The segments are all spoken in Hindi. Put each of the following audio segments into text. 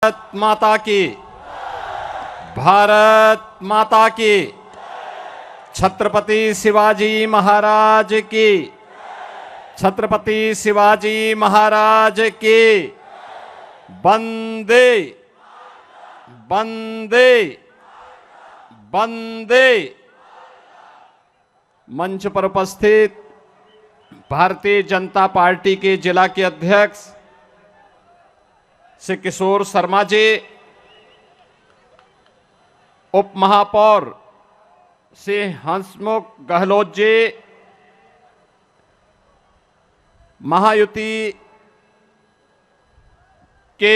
भारत माता की, भारत माता की, छत्रपति शिवाजी महाराज की, छत्रपति शिवाजी महाराज की, वंदे वंदे वंदे। मंच पर उपस्थित भारतीय जनता पार्टी के जिला के अध्यक्ष श्री किशोर शर्मा जी, उप महापौर श्री हंसमुख गहलोत जी, महायुति के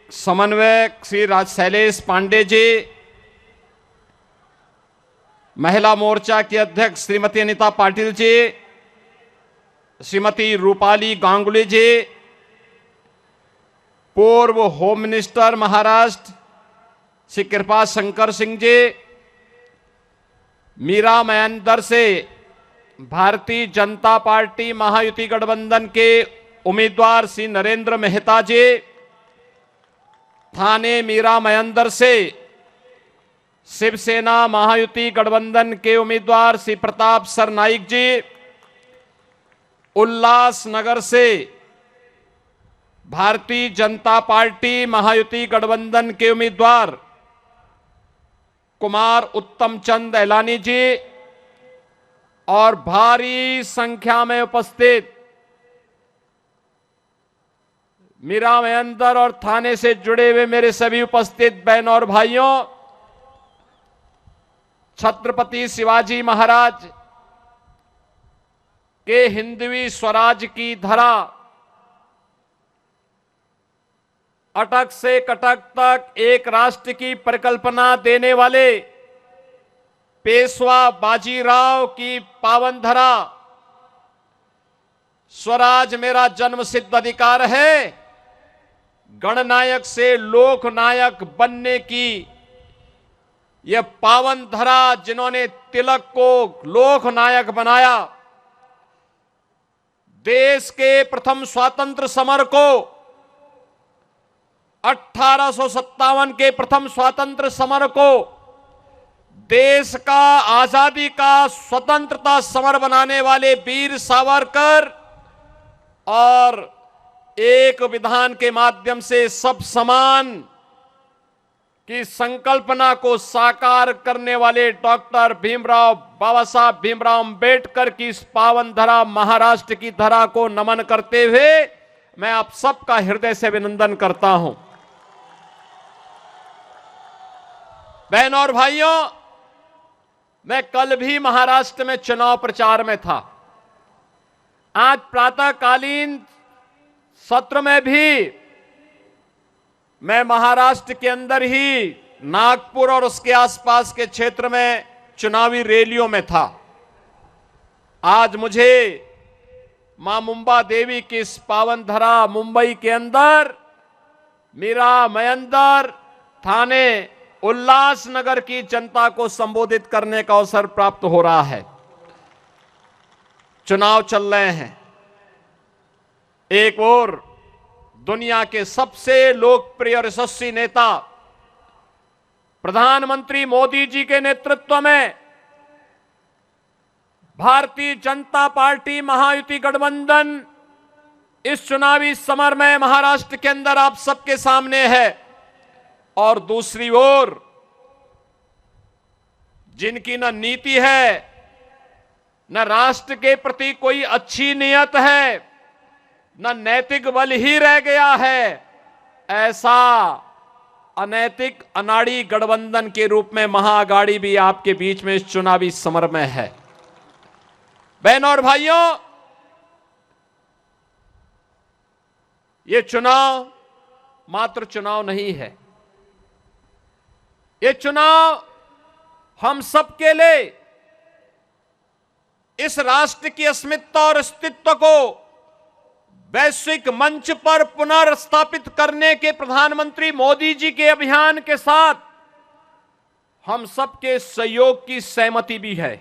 समन्वयक श्री राज शैलेश पांडे जी, महिला मोर्चा की अध्यक्ष श्रीमती अनीता पाटिल जी, श्रीमती रूपाली गांगुली जी, पूर्व होम मिनिस्टर महाराष्ट्र श्री कृपा शंकर सिंह जी, मीरा मयंदर से भारतीय जनता पार्टी महायुति गठबंधन के उम्मीदवार श्री नरेंद्र मेहता जी, थाने मीरा मयंदर से शिवसेना महायुति गठबंधन के उम्मीदवार श्री प्रताप सरनाइक जी, उल्लासनगर से भारतीय जनता पार्टी महायुति गठबंधन के उम्मीदवार कुमार उत्तम चंद एलानी जी और भारी संख्या में उपस्थित मीरा मयंदर और थाने से जुड़े हुए मेरे सभी उपस्थित बहनों और भाइयों, छत्रपति शिवाजी महाराज के हिंदवी स्वराज की धरा अटक से कटक तक एक राष्ट्र की परिकल्पना देने वाले पेशवा बाजीराव की पावन धरा स्वराज मेरा जन्मसिद्ध अधिकार है, गणनायक से लोकनायक बनने की यह पावन धरा जिन्होंने तिलक को लोकनायक बनाया, देश के प्रथम स्वतंत्र समर को 1857 के प्रथम स्वतंत्र समर को देश का आजादी का स्वतंत्रता समर बनाने वाले वीर सावरकर और एक विधान के माध्यम से सब समान की संकल्पना को साकार करने वाले डॉक्टर भीमराव बाबा साहब भीमराव अंबेडकर की इस पावन धरा महाराष्ट्र की धरा को नमन करते हुए मैं आप सबका हृदय से अभिनंदन करता हूं। बहनों और भाइयों, मैं कल भी महाराष्ट्र में चुनाव प्रचार में था। आज प्रातःकालीन सत्र में भी मैं महाराष्ट्र के अंदर ही नागपुर और उसके आसपास के क्षेत्र में चुनावी रैलियों में था। आज मुझे मां मुंबा देवी की इस पावन धरा मुंबई के अंदर मीरा मयंदर थाने उल्लासनगर की जनता को संबोधित करने का अवसर प्राप्त हो रहा है। चुनाव चल रहे हैं, एक ओर दुनिया के सबसे लोकप्रिय और यशस्वी नेता प्रधानमंत्री मोदी जी के नेतृत्व में भारतीय जनता पार्टी महायुति गठबंधन इस चुनावी समर में महाराष्ट्र के अंदर आप सबके सामने है, और दूसरी ओर जिनकी न नीति है न राष्ट्र के प्रति कोई अच्छी नियत है, न नैतिक बल ही रह गया है, ऐसा अनैतिक अनाड़ी गठबंधन के रूप में महाअघाड़ी भी आपके बीच में इस चुनावी समर में है। बहनों और भाइयों, ये चुनाव मात्र चुनाव नहीं है, ये चुनाव हम सबके लिए इस राष्ट्र की अस्मिता और अस्तित्व को वैश्विक मंच पर पुनर्स्थापित करने के प्रधानमंत्री मोदी जी के अभियान के साथ हम सबके सहयोग की सहमति भी है।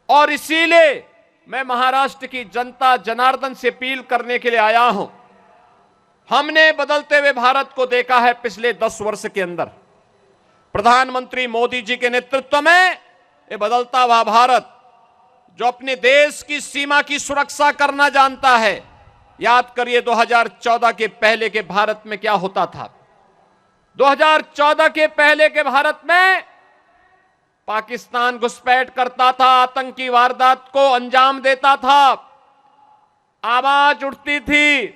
और इसीलिए मैं महाराष्ट्र की जनता जनार्दन से अपील करने के लिए आया हूं हमने बदलते हुए भारत को देखा है पिछले 10 वर्ष के अंदर। प्रधानमंत्री मोदी जी के नेतृत्व में ये बदलता हुआ भारत जो अपने देश की सीमा की सुरक्षा करना जानता है। याद करिए 2014 के पहले के भारत में क्या होता था। 2014 के पहले के भारत में पाकिस्तान घुसपैठ करता था, आतंकी वारदात को अंजाम देता था, आवाज उठती थी।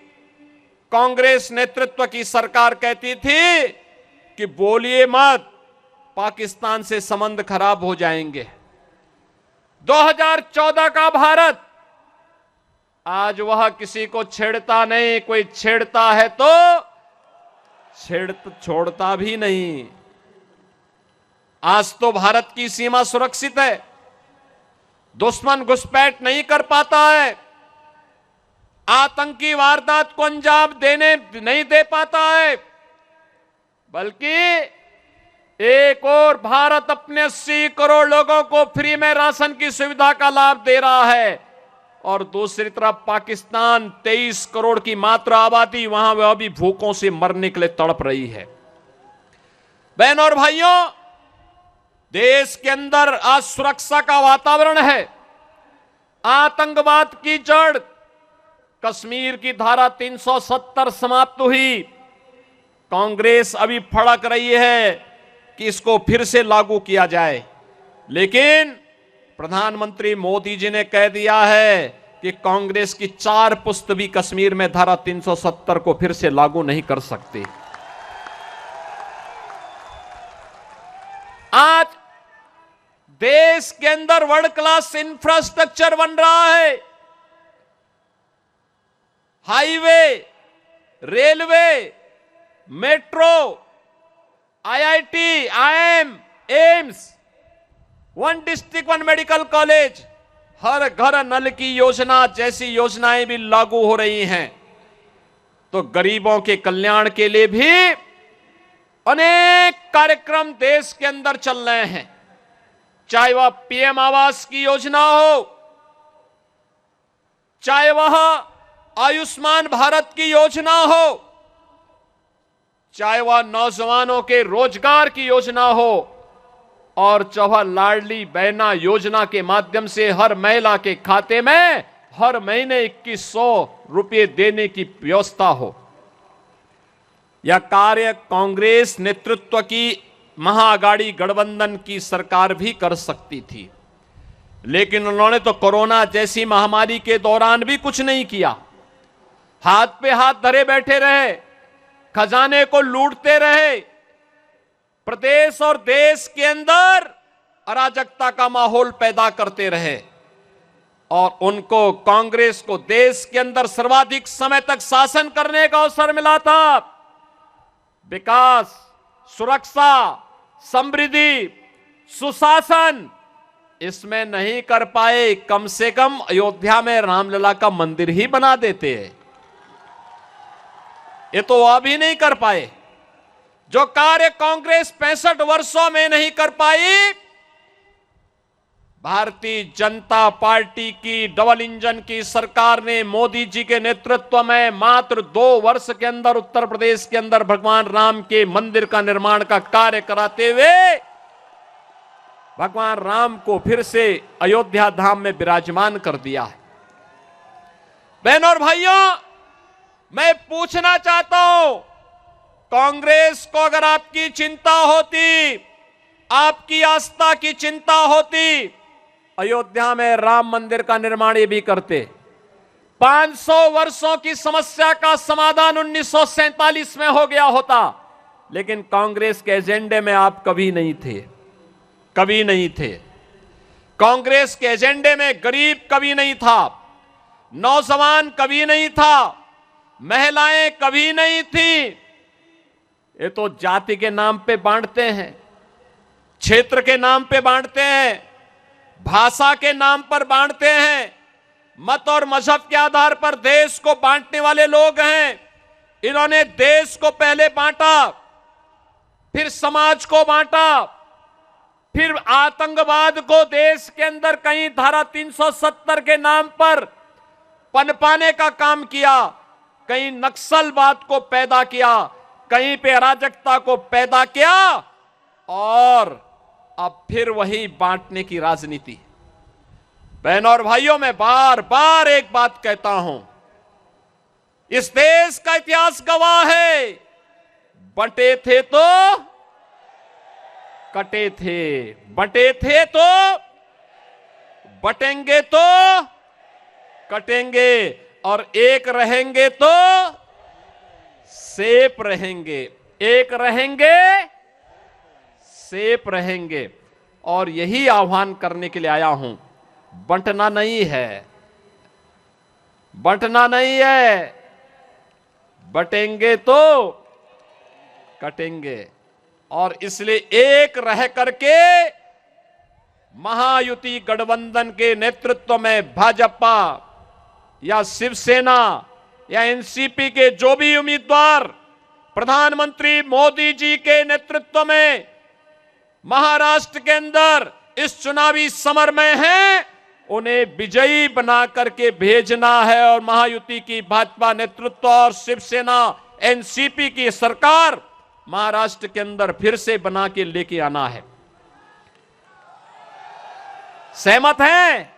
कांग्रेस नेतृत्व की सरकार कहती थी कि बोलिए मत, पाकिस्तान से संबंध खराब हो जाएंगे। 2014 का भारत आज वह किसी को छेड़ता नहीं, कोई छेड़ता है तो छोड़ता भी नहीं। आज तो भारत की सीमा सुरक्षित है, दुश्मन घुसपैठ नहीं कर पाता है, आतंकी वारदात को अंजाम देने नहीं दे पाता है, बल्कि एक और भारत अपने 80 करोड़ लोगों को फ्री में राशन की सुविधा का लाभ दे रहा है और दूसरी तरफ पाकिस्तान 23 करोड़ की मात्र आबादी वहां वह भी भूखों से मरने के लिए तड़प रही है। बहनों और भाइयों, देश के अंदर आज सुरक्षा का वातावरण है। आतंकवाद की जड़ कश्मीर की धारा 370 समाप्त हुई। कांग्रेस अभी फड़क रही है कि इसको फिर से लागू किया जाए, लेकिन प्रधानमंत्री मोदी जी ने कह दिया है कि कांग्रेस की 4 पुस्त भी कश्मीर में धारा 370 को फिर से लागू नहीं कर सकती। आज देश के अंदर वर्ल्ड क्लास इंफ्रास्ट्रक्चर बन रहा है। Highway, railway, metro, IIT, IIM, AIIMS, 1 district 1 medical college, हर घर नल की योजना जैसी योजनाएं भी लागू हो रही हैं। तो गरीबों के कल्याण के लिए भी अनेक कार्यक्रम देश के अंदर चल रहे हैं, चाहे वह पीएम आवास की योजना हो, चाहे वह आयुष्मान भारत की योजना हो, चाहे वह नौजवानों के रोजगार की योजना हो, और चाहे लाडली बहना योजना के माध्यम से हर महिला के खाते में हर महीने 2100 रुपये देने की व्यवस्था हो। यह कार्य कांग्रेस नेतृत्व की महाअघाड़ी गठबंधन की सरकार भी कर सकती थी, लेकिन उन्होंने तो कोरोना जैसी महामारी के दौरान भी कुछ नहीं किया। हाथ पे हाथ धरे बैठे रहे, खजाने को लूटते रहे, प्रदेश और देश के अंदर अराजकता का माहौल पैदा करते रहे और उनको, कांग्रेस को देश के अंदर सर्वाधिक समय तक शासन करने का अवसर मिला था। विकास, सुरक्षा, समृद्धि, सुशासन इसमें नहीं कर पाए। कम से कम अयोध्या में रामलला का मंदिर ही बना देते हैं, ये तो वह भी नहीं कर पाए। जो कार्य कांग्रेस 65 वर्षों में नहीं कर पाई, भारतीय जनता पार्टी की डबल इंजन की सरकार ने मोदी जी के नेतृत्व में मात्र 2 वर्ष के अंदर उत्तर प्रदेश के अंदर भगवान राम के मंदिर का निर्माण का कार्य कराते हुए भगवान राम को फिर से अयोध्या धाम में विराजमान कर दिया है। बहनों और भाइयों, मैं पूछना चाहता हूं, कांग्रेस को अगर आपकी चिंता होती, आपकी आस्था की चिंता होती, अयोध्या में राम मंदिर का निर्माण ये भी करते। 500 वर्षों की समस्या का समाधान 1947 में हो गया होता, लेकिन कांग्रेस के एजेंडे में आप कभी नहीं थे, कभी नहीं थे। कांग्रेस के एजेंडे में गरीब कभी नहीं था, नौजवान कभी नहीं था, महिलाएं कभी नहीं थी। ये तो जाति के नाम पे बांटते हैं, क्षेत्र के नाम पे बांटते हैं, भाषा के नाम पर बांटते हैं, मत और मजहब के आधार पर देश को बांटने वाले लोग हैं। इन्होंने देश को पहले बांटा, फिर समाज को बांटा, फिर आतंकवाद को देश के अंदर कहीं धारा 370 के नाम पर पनपाने का काम किया कहीं नक्सलवाद को पैदा किया, कहीं पे अराजकता को पैदा किया और अब फिर वही बांटने की राजनीति। बहनों और भाइयों, मैं बार बार एक बात कहता हूं, इस देश का इतिहास गवाह है, बंटे थे तो कटे थे, बंटे थे तो बटेंगे तो कटेंगे, और एक रहेंगे तो सेफ रहेंगे, एक रहेंगे सेफ रहेंगे। और यही आह्वान करने के लिए आया हूं, बंटना नहीं है, बंटना नहीं है, बटेंगे तो कटेंगे। और इसलिए एक रह करके महायुति गठबंधन के नेतृत्व में भाजपा या शिवसेना या एनसीपी के जो भी उम्मीदवार प्रधानमंत्री मोदी जी के नेतृत्व में महाराष्ट्र के अंदर इस चुनावी समर में हैं, उन्हें विजयी बना करके भेजना है और महायुति की भाजपा नेतृत्व और शिवसेना एनसीपी की सरकार महाराष्ट्र के अंदर फिर से बना के लेके आना है। सहमत हैं?